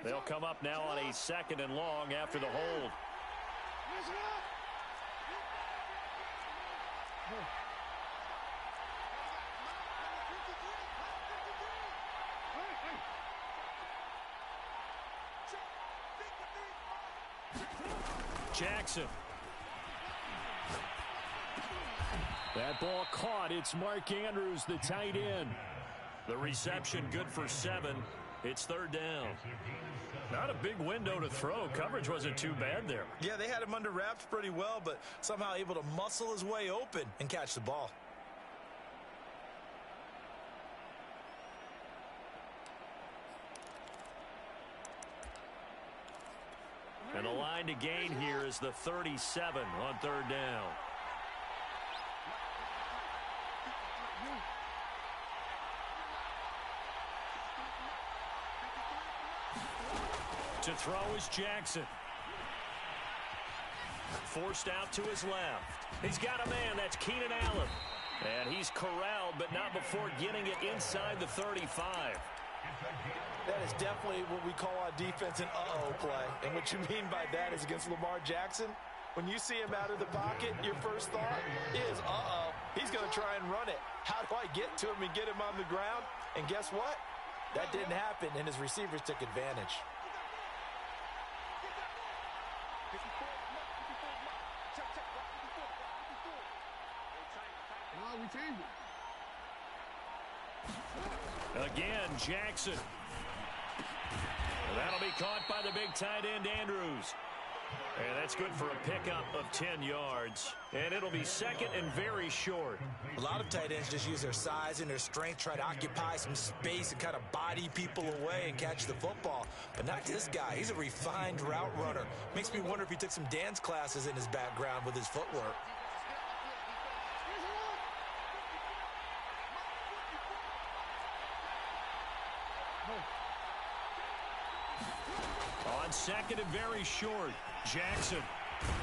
They'll come up now on a 2nd and long after the hold. Jackson. That ball caught. It's Mark Andrews, the tight end. The reception good for 7. It's 3rd down. Not a big window to throw. Coverage wasn't too bad there. Yeah, they had him under wraps pretty well, but somehow able to muscle his way open and catch the ball. And the line to gain here is the 37 on 3rd down. To throw is Jackson. Forced out to his left. He's got a man. That's Keenan Allen. And he's corralled, but not before getting it inside the 35. That is definitely what we call on defense an uh-oh play. And what you mean by that is against Lamar Jackson, when you see him out of the pocket, your first thought is, uh-oh, he's going to try and run it. How do I get to him and get him on the ground? And guess what? That didn't happen, and his receivers took advantage. Again, Jackson. That'll be caught by the big tight end, Andrews. And that's good for a pickup of 10 yards. And it'll be 2nd and very short. A lot of tight ends just use their size and their strength, try to occupy some space and kind of body people away and catch the football. But not this guy. He's a refined route runner. Makes me wonder if he took some dance classes in his background with his footwork. On 2nd and very short, Jackson.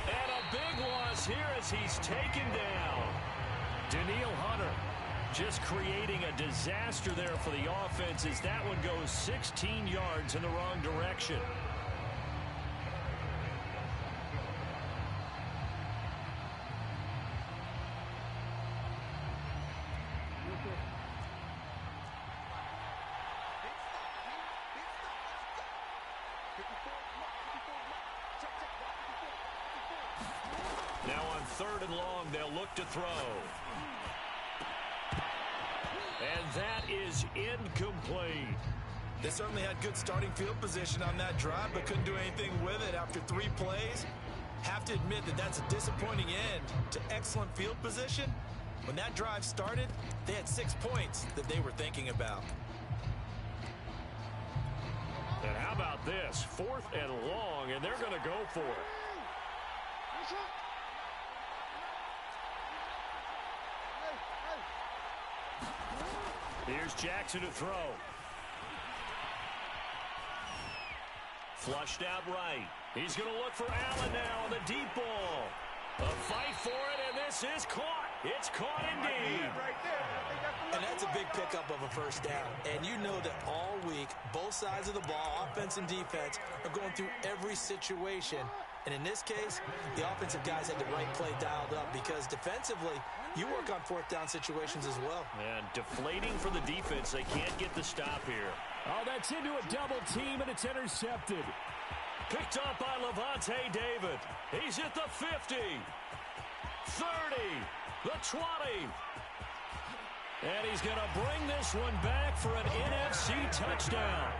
And a big loss here as he's taken down. Daniil Hunter just creating a disaster there for the offense as that one goes 16 yards in the wrong direction. Now on 3rd and long, they'll look to throw. And that is incomplete. They certainly had good starting field position on that drive, but couldn't do anything with it after 3 plays. Have to admit that that's a disappointing end to excellent field position. When that drive started, they had 6 points that they were thinking about. And how about this? 4th and long, and they're going to go for it. Here's Jackson to throw. Flushed out right. He's going to look for Allen now on the deep ball. A fight for it, and this is caught. It's caught indeed. And that's a big pickup of a first down. And you know that all week, both sides of the ball, offense and defense, are going through every situation. And in this case, the offensive guys had the right play dialed up because defensively, you work on 4th down situations as well. And deflating for the defense. They can't get the stop here. Oh, that's into a double team, and it's intercepted. Picked up by Levante David. He's at the 50, 30, the 20. And he's going to bring this one back for an NFC touchdown.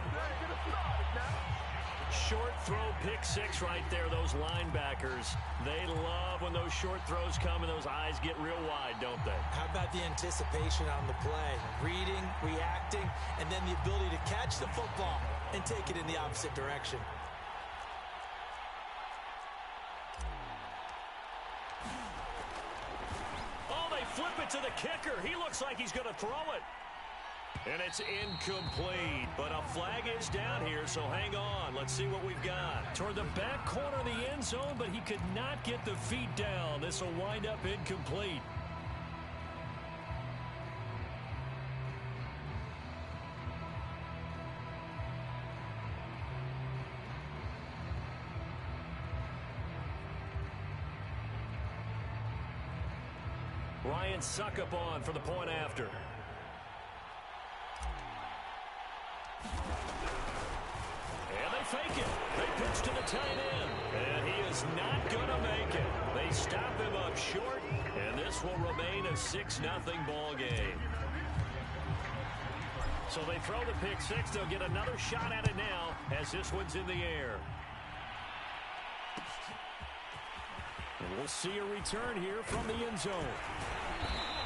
Short throw, pick 6 right there, those linebackers. They love when those short throws come and those eyes get real wide, don't they? How about the anticipation on the play? Reading, reacting, and then the ability to catch the football and take it in the opposite direction. Oh, they flip it to the kicker. He looks like he's going to throw it. And it's incomplete, but a flag is down here, so hang on. Let's see what we've got. Toward the back corner of the end zone, but he could not get the feet down. This will wind up incomplete. Ryan Suckup on for the point after. And they fake it. They pitch to the tight end. And he is not going to make it. They stop him up short, and this will remain a 6-0 ball game. So they throw the pick six. They'll get another shot at it now as this one's in the air. And we'll see a return here from the end zone.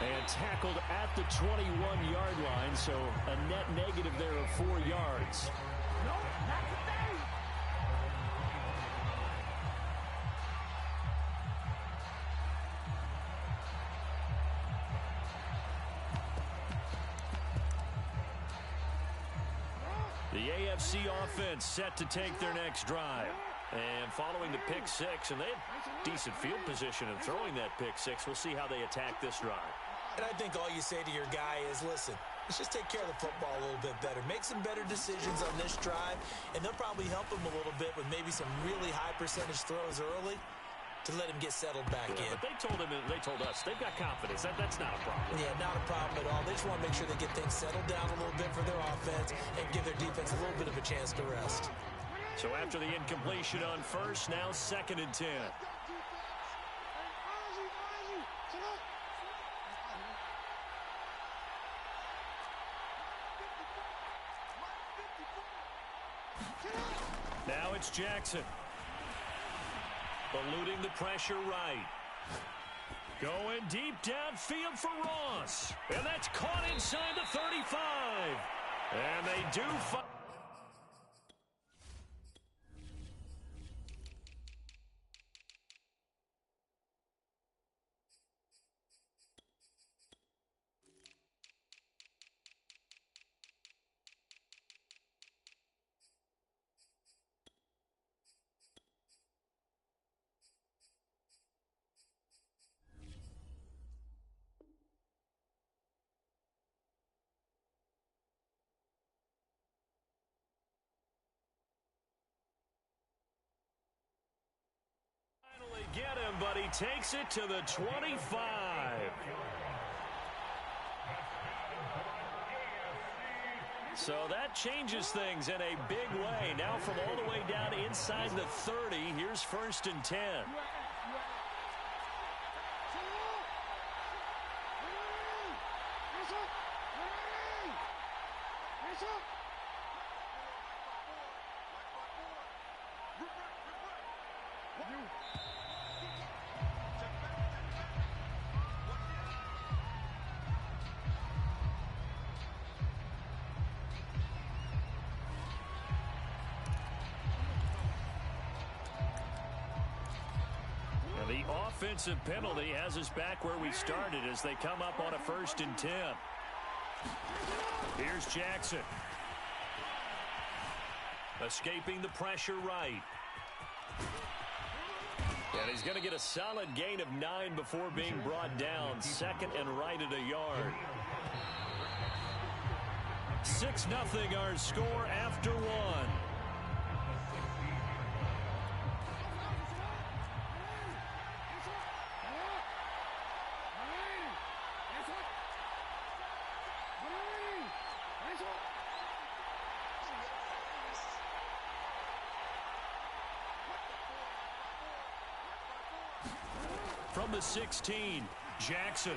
And tackled at the 21-yard line, so a net negative there of 4 yards. The AFC offense set to take their next drive. And following the pick six, and they have decent field position in throwing that pick six. We'll see how they attack this drive. And I think all you say to your guy is, listen, let's just take care of the football a little bit better. Make some better decisions on this drive, and they'll probably help him a little bit with maybe some really high percentage throws early to let him get settled back in. But they told us, they've got confidence. That's not a problem. Yeah, not a problem at all. They just want to make sure they get things settled down a little bit for their offense and give their defense a little bit of a chance to rest. So after the incompletion on first, now 2nd and 10. Now it's Jackson. Eluding the pressure right. Going deep downfield for Ross. And that's caught inside the 35. And they do find... Get him, but he takes it to the 25. So that changes things in a big way. Now from all the way down inside the 30, here's 1st and 10. The offensive penalty has us back where we started as they come up on a 1st and 10. Here's Jackson. Escaping the pressure right. And he's going to get a solid gain of 9 before being brought down. 2nd and right at a yard. 6-0 our score after 1. From the 16, Jackson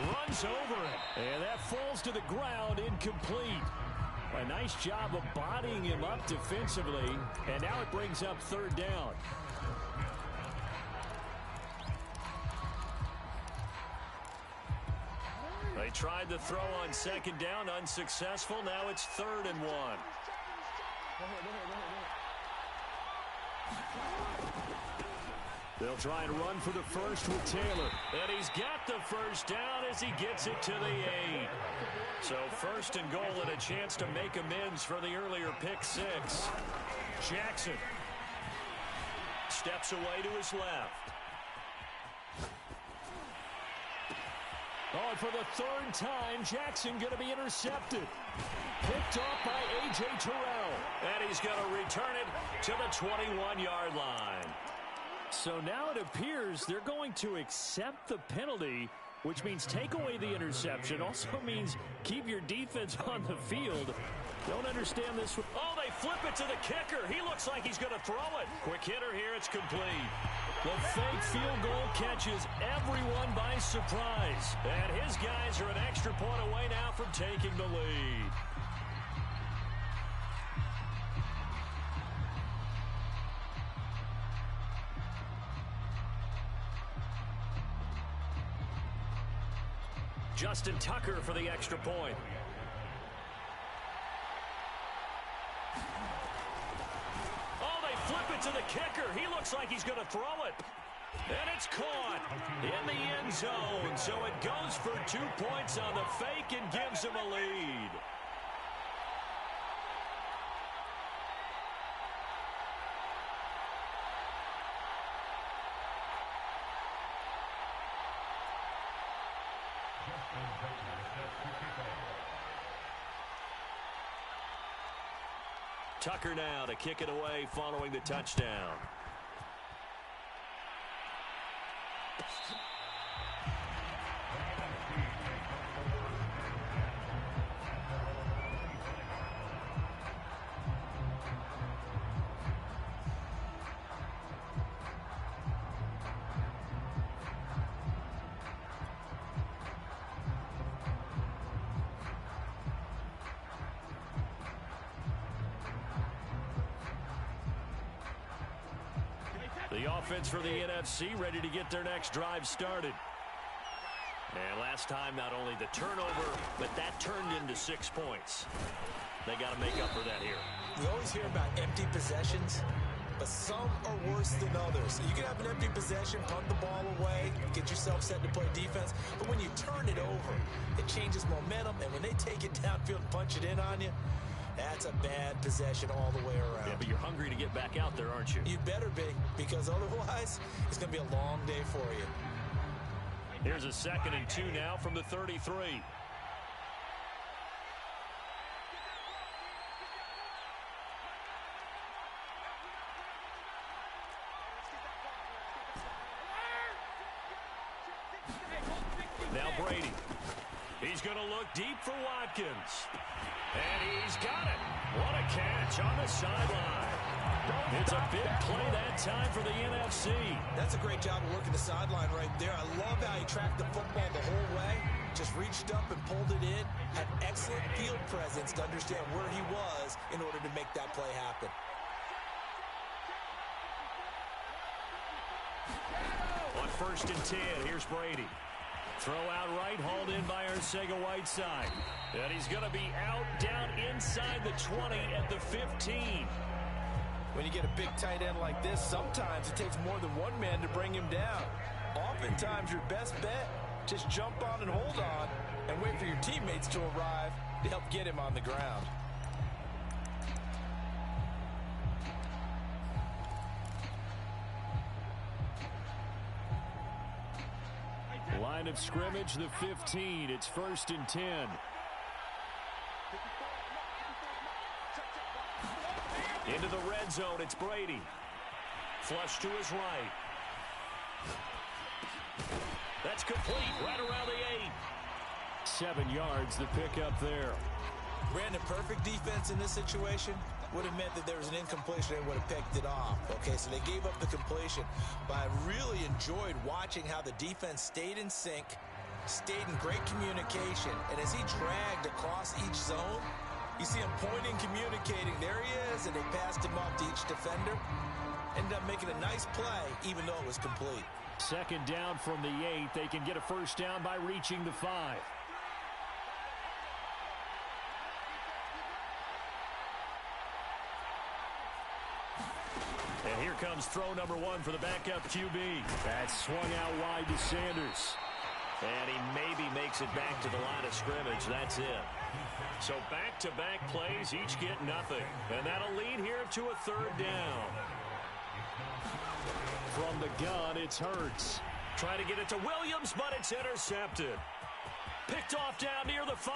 runs over it, and that falls to the ground, incomplete. A nice job of bodying him up defensively, and now it brings up 3rd down. They tried the throw on 2nd down, unsuccessful. Now it's 3rd and 1. They'll try and run for the first with Taylor. And he's got the 1st down as he gets it to the 8. So 1st and goal and a chance to make amends for the earlier pick six. Jackson steps away to his left. Oh, and for the 3rd time, Jackson going to be intercepted. Picked off by A.J. Terrell. And he's going to return it to the 21-yard line. So now it appears they're going to accept the penalty, which means take away the interception. Also means keep your defense on the field. Don't understand this. Oh, they flip it to the kicker. He looks like he's going to throw it. Quick hitter here. It's complete. The fake field goal catches everyone by surprise. And his guys are an extra point away now from taking the lead. Justin Tucker for the extra point. Oh, they flip it to the kicker. He looks like he's going to throw it. And it's caught in the end zone. So it goes for 2 points on the fake and gives him a lead. Tucker now to kick it away following the touchdown. The offense for the NFC ready to get their next drive started. And last time, not only the turnover, but that turned into 6 points. They got to make up for that here. We always hear about empty possessions, but some are worse than others. You can have an empty possession, punt the ball away, get yourself set to play defense, but when you turn it over, it changes momentum, and when they take it downfield and punch it in on you, that's a bad possession all the way around. Yeah, but you're hungry to get back out there, aren't you? You better be, because otherwise, it's going to be a long day for you. Here's a 2nd and 2 now from the 33. Now Brady. He's going to look deep for Watkins. And he's got it. What a catch on the sideline. It's a big play that time for the NFC. That's a great job of working the sideline right there. I love how he tracked the football the whole way. Just reached up and pulled it in. Had excellent field presence to understand where he was in order to make that play happen. On 1st and 10, here's Brady. Throw out right, hauled in by Arcega-Whiteside. And he's going to be out down inside the 20 at the 15. When you get a big tight end like this, sometimes it takes more than one man to bring him down. Oftentimes, your best bet, just jump on and hold on and wait for your teammates to arrive to help get him on the ground. Line of scrimmage, the 15. It's 1st and 10. Into the red zone, it's Brady. Flush to his right. That's complete, right around the 8. 7 yards, the pickup there. Brandon, perfect defense in this situation would have meant that there was an incompletion and would have picked it off. Okay, so they gave up the completion, but I really enjoyed watching how the defense stayed in sync, stayed in great communication, and as he dragged across each zone, you see him pointing, communicating. There he is, and they passed him off to each defender. Ended up making a nice play, even though it was complete. 2nd down from the 8. They can get a 1st down by reaching the 5. And here comes throw number 1 for the backup QB. That swung out wide to Sanders. And he maybe makes it back to the line of scrimmage. That's it. So back-to-back plays, each get nothing. And that'll lead here to a 3rd down. From the gun, it's Hurts. Trying to get it to Williams, but it's intercepted. Picked off down near the 5.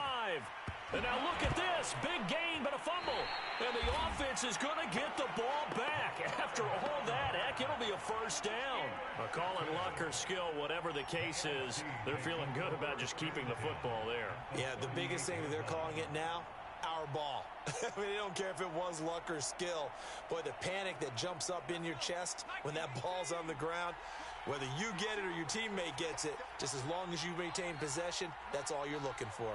And now look at this. Big gain, but a fumble. And the offense is going to get the ball back. After all that, heck, it'll be you a first down. Call it luck or skill, whatever the case is, they're feeling good about just keeping the football there. Yeah, the biggest thing that they're calling it now, our ball. I mean, they don't care if it was luck or skill. Boy, the panic that jumps up in your chest when that ball's on the ground, whether you get it or your teammate gets it, just as long as you maintain possession, that's all you're looking for.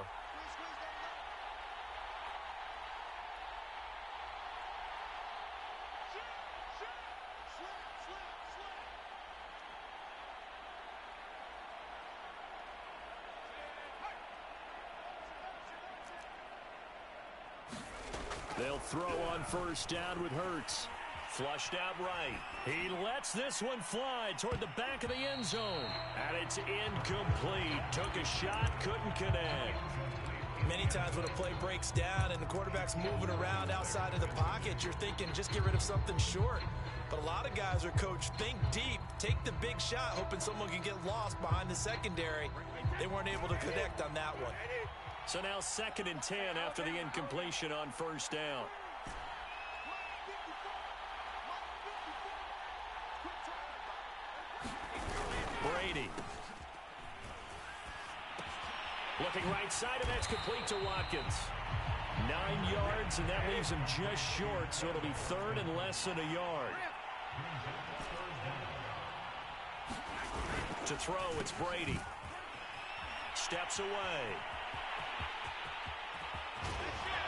They'll throw on first down with Hurts. Flushed out right. He lets this one fly toward the back of the end zone. And it's incomplete. Took a shot, couldn't connect. Many times when a play breaks down and the quarterback's moving around outside of the pocket, you're thinking just get rid of something short. But a lot of guys are coached, think deep, take the big shot, hoping someone can get lost behind the secondary. They weren't able to connect on that one. So now 2nd and 10 after the incompletion on first down. Brady. Looking right side, and that's complete to Watkins. 9 yards, and that leaves him just short, so it'll be 3rd and less than a yard. To throw, it's Brady. Steps away.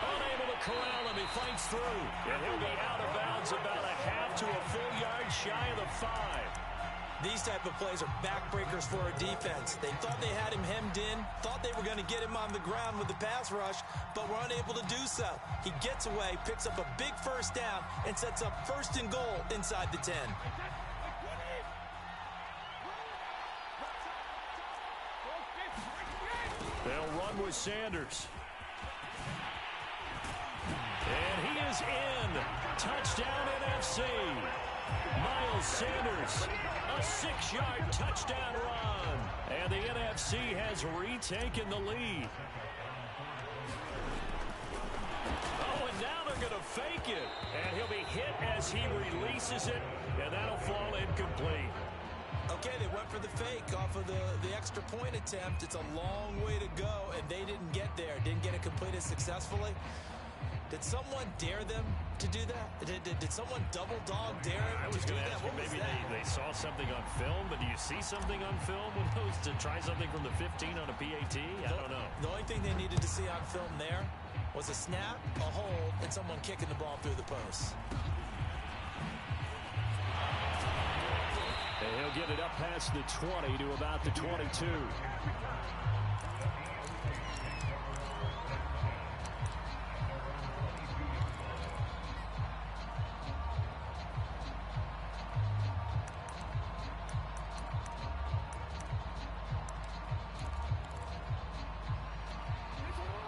Unable to corral him. He fights through. And he'll be out of bounds about a half to a full yard shy of the 5. These type of plays are backbreakers for a defense. They thought they had him hemmed in, thought they were going to get him on the ground with the pass rush, but were unable to do so. He gets away, picks up a big first down, and sets up 1st and goal inside the 10. They'll run with Sanders. And he is in. Touchdown NFC. Miles Sanders, a 6-yard touchdown run. And the NFC has retaken the lead. Oh, and now they're going to fake it. And he'll be hit as he releases it, and that'll fall incomplete. Okay, they went for the fake off of the extra point attempt. It's a long way to go, and they didn't get there. Didn't get it completed successfully. Did someone dare them to do that? Did someone double dog dare him I was to do going to that? ask you, maybe they saw something on film, but do you see something on film with those to try something from the 15 on a PAT? I don't know. The only thing they needed to see on film there was a snap, a hold, and someone kicking the ball through the post. And he'll get it up past the 20 to about the 22.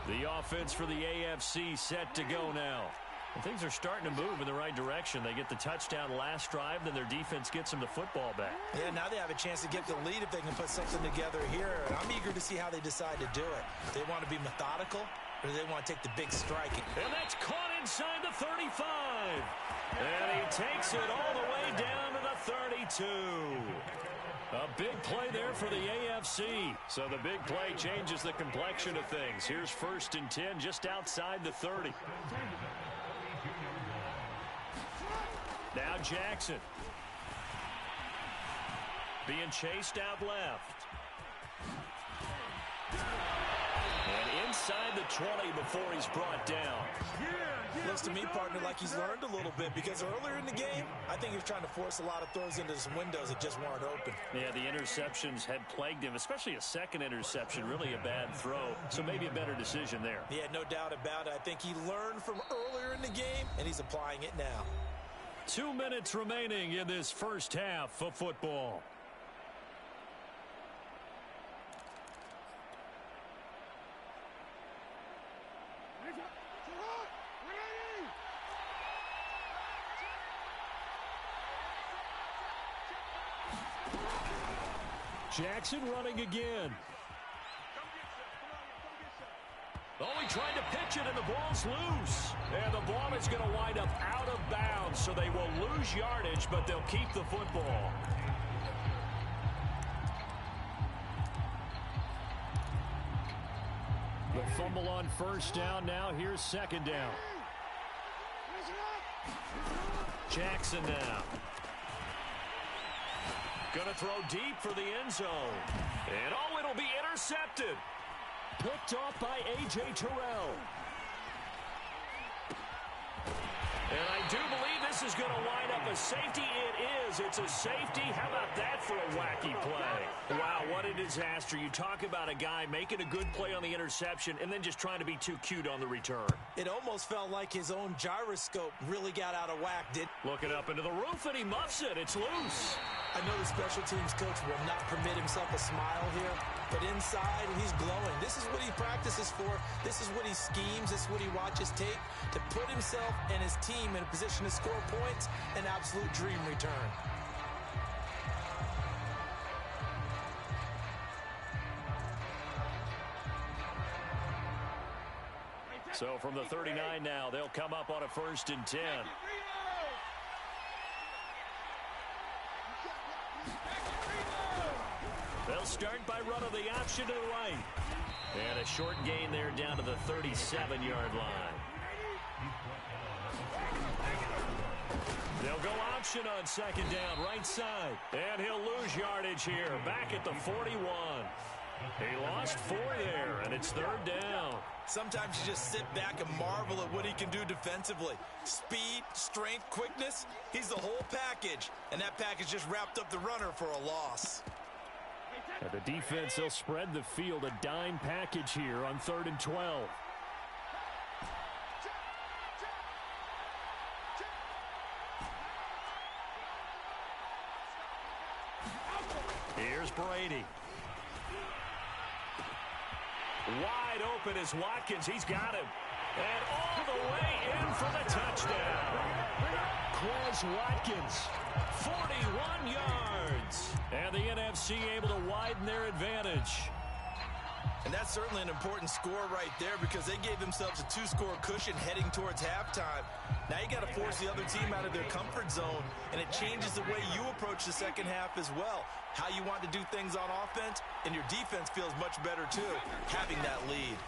The offense for the AFC set to go now. And things are starting to move in the right direction. They get the touchdown last drive, then their defense gets them the football back. Yeah, now they have a chance to get the lead if they can put something together here. And I'm eager to see how they decide to do it. They want to be methodical, or do they want to take the big strike? And that's caught inside the 35. And he takes it all the way down to the 32. A big play there for the AFC. So the big play changes the complexion of things. Here's 1st and 10 just outside the 30. Now Jackson. Being chased out left. And inside the 20 before he's brought down. Looks to me, partner, like he's learned a little bit, because earlier in the game, I think he was trying to force a lot of throws into some windows that just weren't open. Yeah, the interceptions had plagued him, especially a second interception, really a bad throw. So maybe a better decision there. Yeah, no doubt about it. I think he learned from earlier in the game, and he's applying it now. 2 minutes remaining in this first half of football. Jackson running again. Oh, he tried to pitch it, and the ball's loose. And the ball is going to wind up out of bounds, so they will lose yardage, but they'll keep the football. The fumble on first down. Now here's second down. Jackson now. Going to throw deep for the end zone. And oh, it'll be intercepted. Picked off by A.J. Terrell. And I do believe this is going to wind up a safety. It is. It's a safety. How about that for a wacky play? Wow, what a disaster. You talk about a guy making a good play on the interception and then just trying to be too cute on the return. It almost felt like his own gyroscope really got out of whack, Looking up into the roof, and he muffs it. It's loose. I know the special teams coach will not permit himself a smile here, but inside, he's glowing. This is what he practices for. This is what he schemes. This is what he watches tape to put himself and his team in a position to score points. An absolute dream return. So from the 39 now, they'll come up on a 1st and 10. They'll start by running the option to the right. And a short gain there down to the 37-yard line. They'll go option on second down, right side. And he'll lose yardage here, back at the 41. He lost 4 there, and it's 3rd down. Sometimes you just sit back and marvel at what he can do defensively. Speed, strength, quickness, he's the whole package. And that package just wrapped up the runner for a loss. And the defense, they'll spread the field, a dime package here on 3rd and 12. Here's Brady. Wide open is Watkins. He's got him. And all the way in for the touchdown. Quez Watkins, 41 yards. And the NFC able to widen their advantage. And that's certainly an important score right there because they gave themselves a 2-score cushion heading towards halftime. Now you got to force the other team out of their comfort zone, and it changes the way you approach the second half as well. How you want to do things on offense, and your defense feels much better too, having that lead.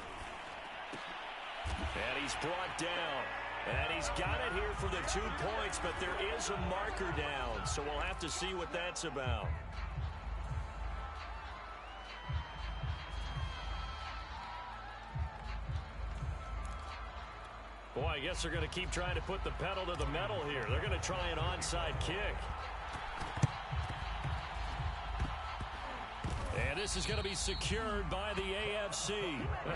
And he's brought down. And he's got it here for the 2 points, but there is a marker down, so we'll have to see what that's about. Boy, I guess they're going to keep trying to put the pedal to the metal here. They're going to try an onside kick. And this is going to be secured by the AFC.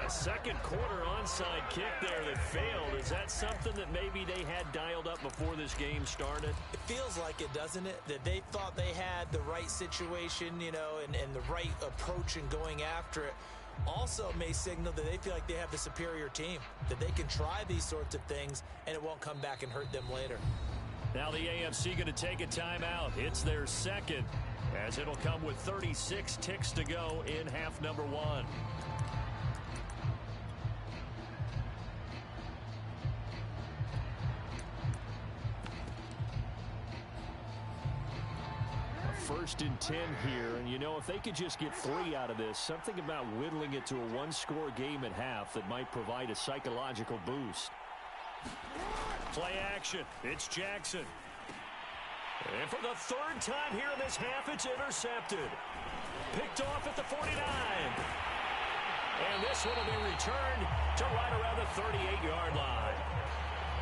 A second quarter onside kick there that failed. Is that something that maybe they had dialed up before this game started? It feels like it, doesn't it? That they thought they had the right situation, you know, and the right approach in going after it. Also may signal that they feel like they have the superior team, that they can try these sorts of things and it won't come back and hurt them later. Now the AFC going to take a timeout. It's their second, as it'll come with 36 ticks to go in half number 1. First and 10 here, and you know, if they could just get 3 out of this, something about whittling it to a 1-score game at half that might provide a psychological boost. Play action. It's Jackson. And for the 3rd time here in this half, it's intercepted. Picked off at the 49. And this one will be returned to right around the 38-yard line.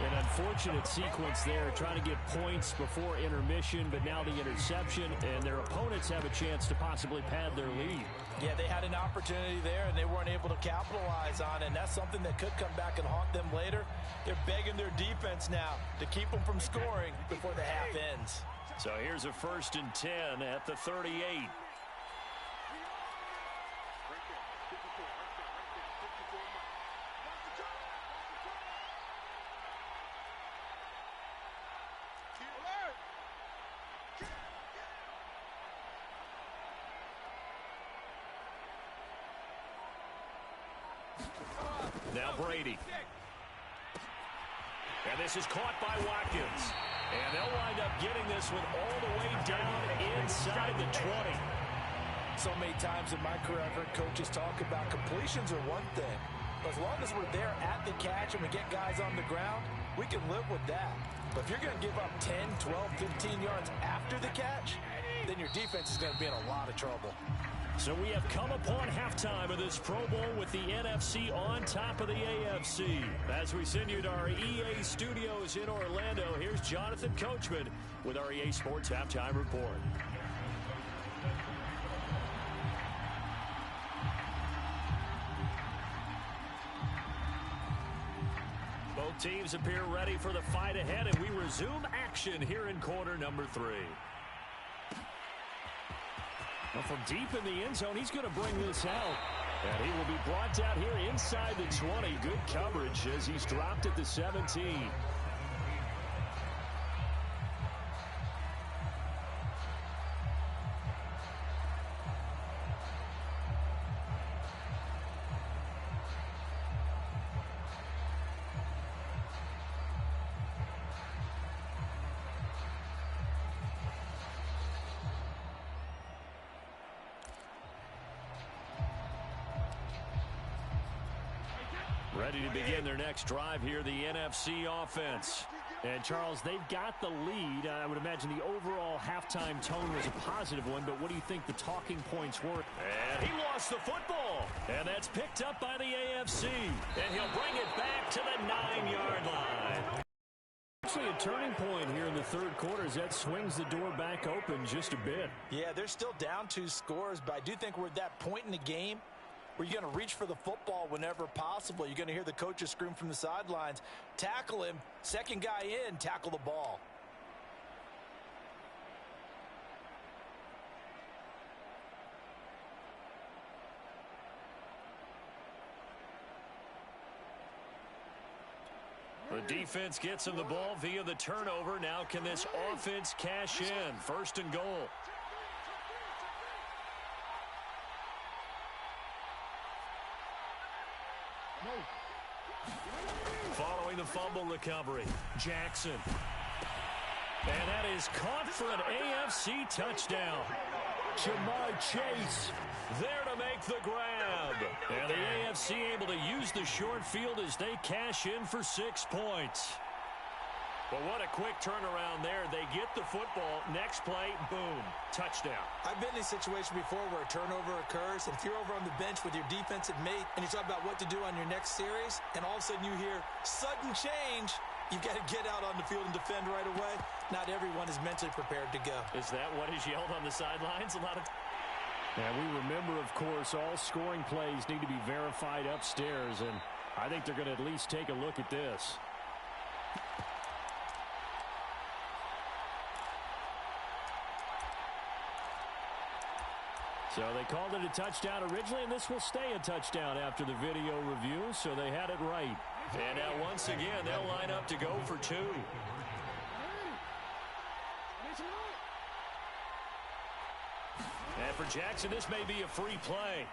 An unfortunate sequence there, trying to get points before intermission, but now the interception, and their opponents have a chance to possibly pad their lead. Yeah, they had an opportunity there, and they weren't able to capitalize on it, and that's something that could come back and haunt them later. They're begging their defense now to keep them from scoring before the half ends. So here's a 1st and 10 at the 38. Now Brady. And this is caught by Watkins. And they'll wind up getting this one all the way down inside the 20. So many times in my career, I've heard coaches talk about completions are one thing. But as long as we're there at the catch and we get guys on the ground, we can live with that. But if you're going to give up 10, 12, 15 yards after the catch, then your defense is going to be in a lot of trouble. So we have come upon halftime of this Pro Bowl with the NFC on top of the AFC. As we send you to our EA studios in Orlando, here's Jonathan Coachman with our EA Sports Halftime Report. Both teams appear ready for the fight ahead, and we resume action here in quarter number 3. Well, from deep in the end zone, he's going to bring this out. And he will be brought out here inside the 20. Good coverage as he's dropped at the 17. Ready to begin their next drive here, the NFC offense. And, Charles, they've got the lead. I would imagine the overall halftime tone was a positive one, but what do you think the talking points were? And he lost the football. And that's picked up by the AFC. And he'll bring it back to the 9-yard line. Actually a turning point here in the third quarter as that swings the door back open just a bit. Yeah, they're still down 2 scores, but I do think we're at that point in the game where you're going to reach for the football whenever possible. You're going to hear the coaches scream from the sidelines, tackle him, second guy in, tackle the ball. The defense gets him the ball via the turnover. Now can this offense cash in? First and goal. Following the fumble recovery, Jackson. And that is caught for an AFC touchdown. Jamar Chase there to make the grab. And the AFC able to use the short field as they cash in for 6 points. But what a quick turnaround there. They get the football. Next play, boom, touchdown. I've been in a situation before where a turnover occurs, and if you're over on the bench with your defensive mate and you talk about what to do on your next series, and all of a sudden you hear sudden change, you've got to get out on the field and defend right away. Not everyone is mentally prepared to go. Is that what is yelled on the sidelines a lot of times? And we remember, of course, all scoring plays need to be verified upstairs, and I think they're going to at least take a look at this. So they called it a touchdown originally, and this will stay a touchdown after the video review, so they had it right. And now once again, they'll line up to go for 2. And for Jackson, this may be a free play.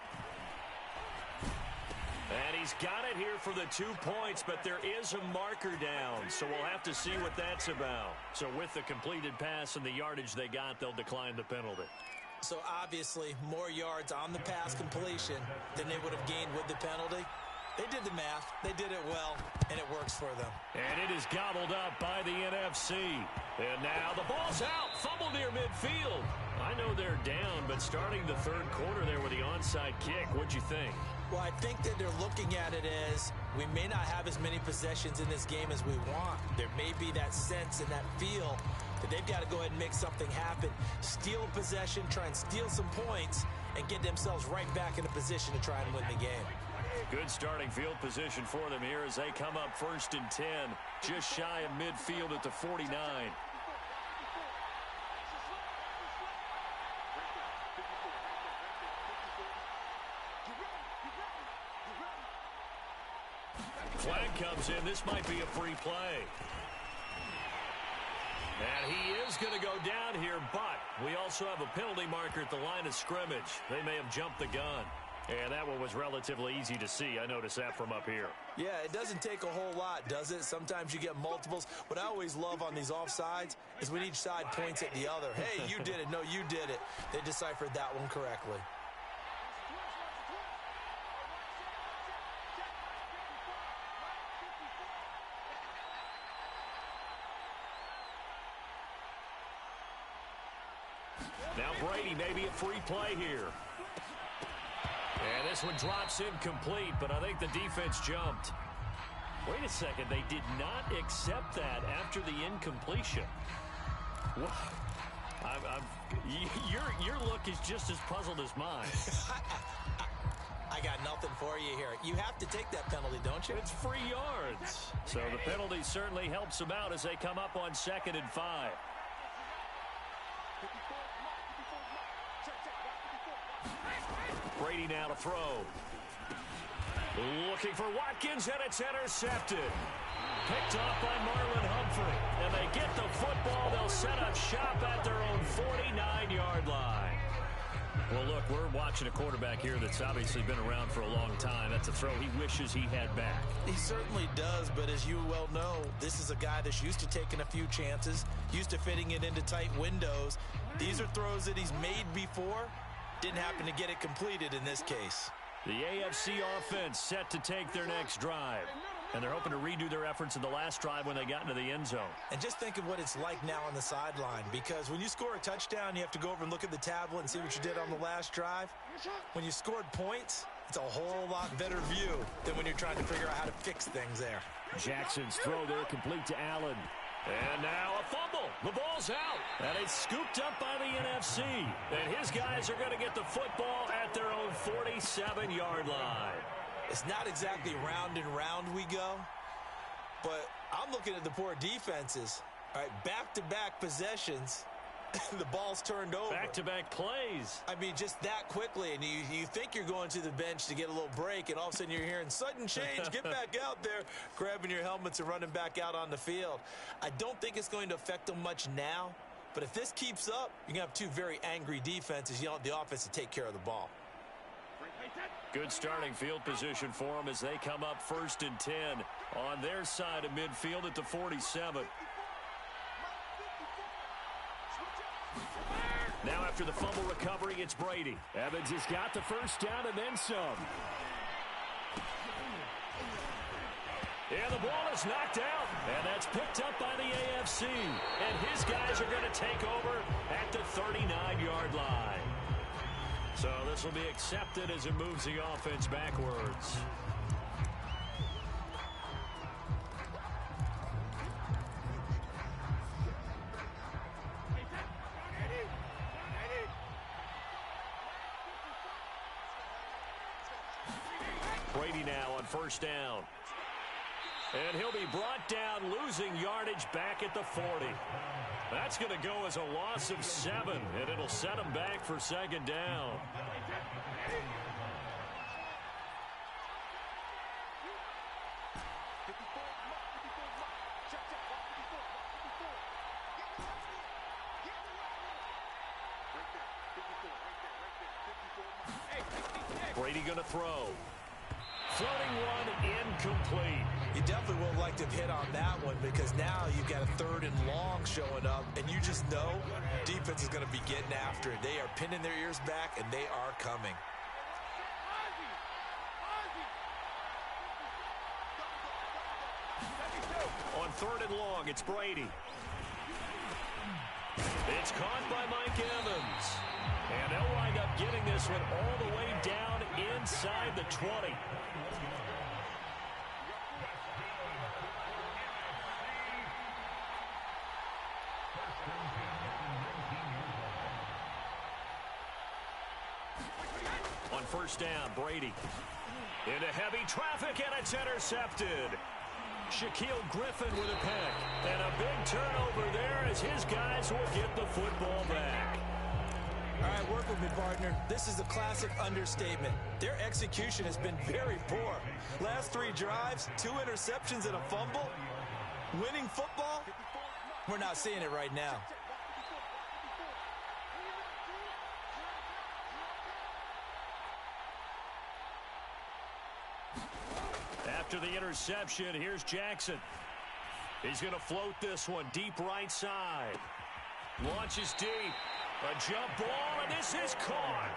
And he's got it here for the 2 points, but there is a marker down, so we'll have to see what that's about. So with the completed pass and the yardage they got, they'll decline the penalty. So obviously more yards on the pass completion than they would have gained with the penalty. They did the math. They did it well, and it works for them. And it is gobbled up by the NFC. And now the ball's out. Fumble near midfield. I know they're down, but starting the third quarter there with the onside kick, what'd you think? Well, I think that they're looking at it as we may not have as many possessions in this game as we want. There may be that sense and that feel that they've got to go ahead and make something happen. Steal a possession, try and steal some points, and get themselves right back in a position to try and win the game. Good starting field position for them here as they come up 1st and 10, just shy of midfield at the 49. Flag comes in. This might be a free play. And he is going to go down here, but we also have a penalty marker at the line of scrimmage. They may have jumped the gun. And that one was relatively easy to see. I noticed that from up here. Yeah, it doesn't take a whole lot, does it? Sometimes you get multiples. What I always love on these offsides is when each side points at the other. Hey, you did it. No, you did it. They deciphered that one correctly. Now Brady, maybe a free play here. And this one drops incomplete, but I think the defense jumped. Wait a second, they did not accept that after the incompletion. What? Your look is just as puzzled as mine. I got nothing for you here. You have to take that penalty, don't you? It's free yards. So the penalty certainly helps them out as they come up on 2nd and 5. Brady now to throw. Looking for Watkins, and it's intercepted. Picked off by Marlon Humphrey. And they get the football. They'll set up shop at their own 49-yard line. Well, look, we're watching a quarterback here that's obviously been around for a long time. That's a throw he wishes he had back. He certainly does, but as you well know, this is a guy that's used to taking a few chances, used to fitting it into tight windows. These are throws that he's made before. Didn't happen to get it completed in this case. The AFC offense set to take their next drive. And they're hoping to redo their efforts in the last drive when they got into the end zone. And just think of what it's like now on the sideline, because when you score a touchdown, you have to go over and look at the tablet and see what you did on the last drive. When you scored points, it's a whole lot better view than when you're trying to figure out how to fix things there. Jackson's throw there complete to Allen. And now a fumble. The ball's out. And it's scooped up by the NFC. And his guys are going to get the football at their own 47-yard line. It's not exactly round and round we go, but I'm looking at the poor defenses. All right, back-to-back possessions. The ball's turned over. Back-to-back plays. I mean, just that quickly, and you think you're going to the bench to get a little break, and all of a sudden you're hearing sudden change, get back out there, grabbing your helmets and running back out on the field. I don't think it's going to affect them much now, but if this keeps up, you're going to have two very angry defenses. You want the offense to take care of the ball. Good starting field position for them as they come up 1st and 10 on their side of midfield at the 47. Now after the fumble recovery, it's Brady. Evans has got the first down and then some. And the ball is knocked out, and that's picked up by the AFC. And his guys are going to take over at the 39-yard line. So this will be accepted as it moves the offense backwards. Brady now on 1st down. And he'll be brought down, losing yardage back at the 40. That's going to go as a loss of 7, and it'll set him back for 2nd down. Brady going to throw. Floating one incomplete. You definitely would like to have hit on that one, because now you've got a 3rd and long showing up, and you just know defense is going to be getting after it. They are pinning their ears back, and they are coming. On 3rd and long, it's Brady. It's caught by Mike Evans. And they'll wind up getting this one all the way down inside the 20. On 1st down, Brady. Into heavy traffic, and it's intercepted. Shaquille Griffin with a pick. And a big turnover there as his guys will get the football back. All right, work with me, partner. This is a classic understatement. Their execution has been very poor. Last 3 drives, 2 interceptions and a fumble. Winning football? We're not seeing it right now. After the interception, here's Jackson. He's going to float this one deep right side. Launches deep. A jump ball, and this is caught.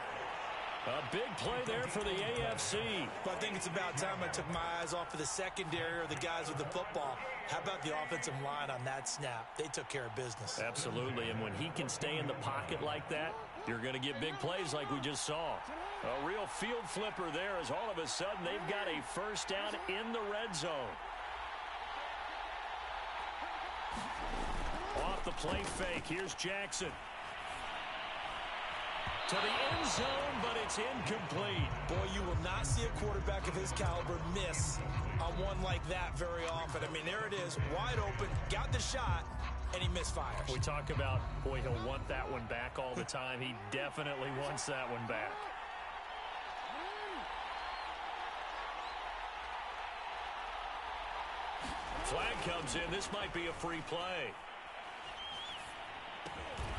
A big play there for the AFC. But I think it's about time I took my eyes off of the secondary or the guys with the football. How about the offensive line on that snap? They took care of business. Absolutely, and when he can stay in the pocket like that, you're going to get big plays like we just saw. A real field flipper there as all of a sudden they've got a first down in the red zone. Off the play fake, here's Jackson. To the end zone, but it's incomplete. Boy, you will not see a quarterback of his caliber miss on one like that very often. I mean, there it is, wide open, got the shot, and he misfires. We talk about, boy, he'll want that one back all the time. He definitely wants that one back. Flag comes in. This might be a free play.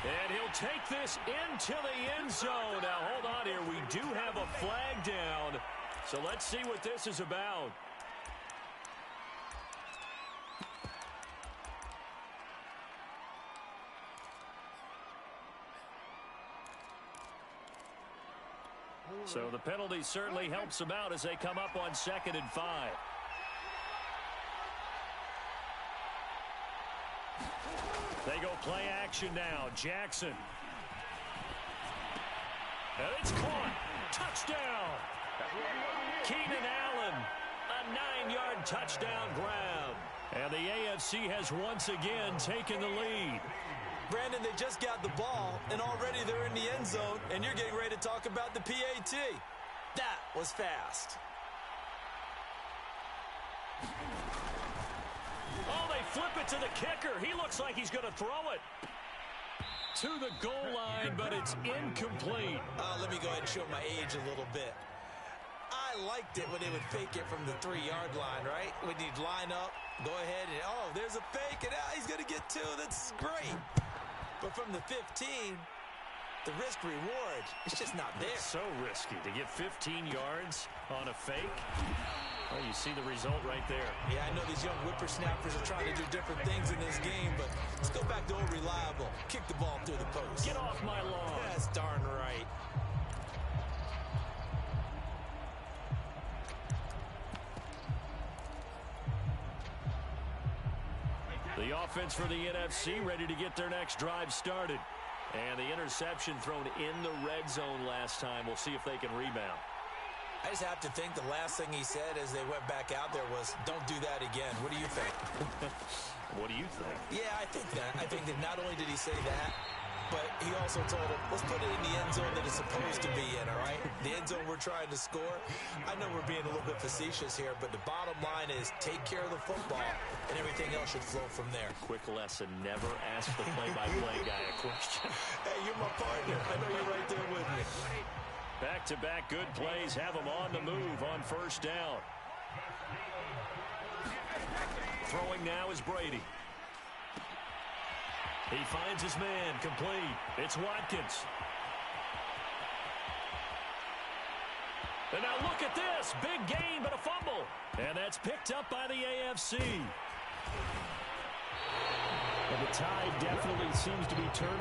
And he'll take this into the end zone. Now, hold on here. We do have a flag down. So let's see what this is about. So the penalty certainly helps them out as they come up on 2nd and 5. They go play action now. Jackson. And it's caught. Touchdown. Keenan Allen. A 9-yard touchdown grab. And the AFC has once again taken the lead. Brandon, they just got the ball, and already they're in the end zone, and you're getting ready to talk about the PAT. That was fast. Oh, they flip it to the kicker. He looks like he's going to throw it to the goal line, but it's incomplete. Let me go ahead and show my age a little bit. I liked it when they would fake it from the 3-yard line, right? When you'd line up, go ahead, and oh, there's a fake, and he's going to get 2. That's great. But from the 15, the risk-reward, it's just not there. It's so risky to get 15 yards on a fake. Well, you see the result right there. Yeah, I know these young whippersnappers are trying to do different things in this game, but let's go back to old reliable. Kick the ball through the post. Get off my lawn. That's darn right. The offense for the NFC ready to get their next drive started. And the interception thrown in the red zone last time. We'll see if they can rebound. I just have to think the last thing he said as they went back out there was, don't do that again. What do you think? What do you think? Yeah, I think that not only did he say that, but he also told him, let's put it in the end zone that it's supposed to be in, all right? The end zone we're trying to score. I know we're being a little bit facetious here, but the bottom line is take care of the football, and everything else should flow from there. Quick lesson, never ask the play-by-play guy a question. Hey, you're my partner. I know you're right there with me. Back-to-back good plays have them on the move on first down. Throwing now is Brady. He finds his man, complete. It's Watkins. And now look at this. Big gain, but a fumble. And that's picked up by the AFC. And the tide definitely seems to be turning.